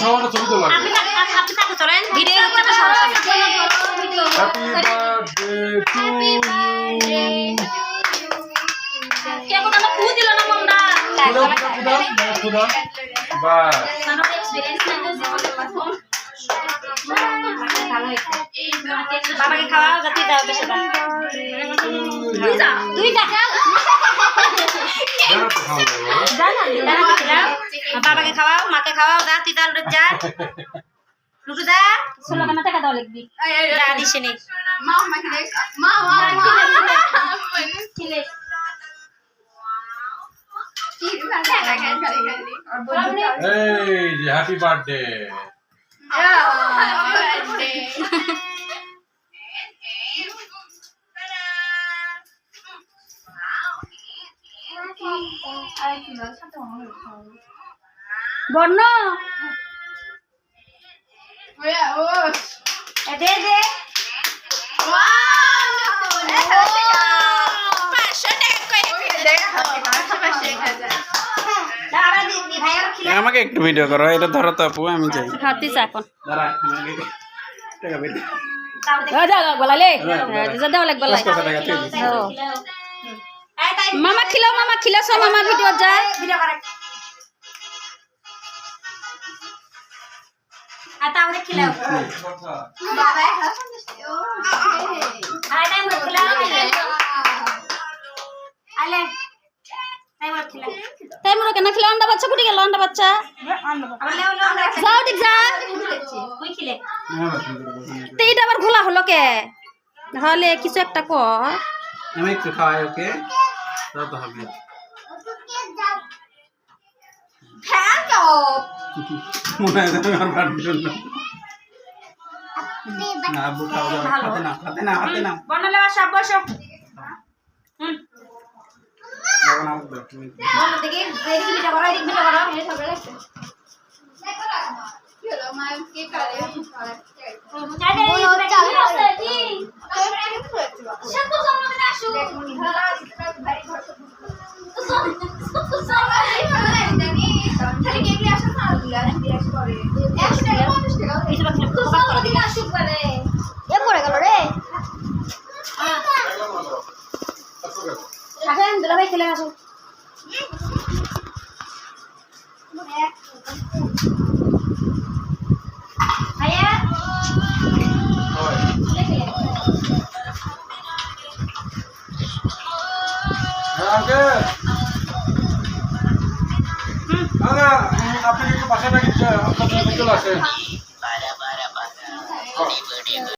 সবার ছবি তোলা আপনি তাকে ধরেন ভিডিও করতে সমস্যা নেই। হ্যাপি বার্থডে টু ইউ কে কোন না ফু দিল না মন্ডা খুদা বাস আমার এক্সপেরিয়েন্স নাই তো জীবনে প্রথম বাবাকে খাওয়া যাতে দাও বেশি দাও দুইটা বাবাকে খাওয়াও মাকে খাওয়াও যা তুই তাহলে যা লুটু দা 16 টাকা দাও লিখবি যা দিছে নি এই যে হ্যাপি বার্থডে বর্ণ দে দে আমাকে একটু ভিডিও করো এটা ধরো তো আপু আমি যাই হাতি এখন দাঁড়া টাকা বের যা বলালে যা দাও লাগ বলাই কত টাকা তুই দিছিস মামা খিলাও সো মামা ভিডিও যায় ভিডিও করে আতা ওরে খিলাও বাবা আই টাইম খিলাও আলে টাইম রে কেন খিলাও আন্ডা বাচ্চা কুটি গেল আন্ডা বাচ্চা যাও ঠিক যা কই খিলে তে এটা আবার ঘোলা হলো কে তাহলে কিছু একটা কর আমি একটু খাওয়াই ওকে দাও তো হবে মনে হয় আমার বার্থডে না আবু খাও হাতে না বনালে সব বসো যখন আমাকে দাও তুমি বল দেখি এদিকে ভিডিও করো এই সব লাগছে আসেন দুলাভাই খেলে আসুন ভাইয়া আপনি একটু বাসাটা চলে আসেন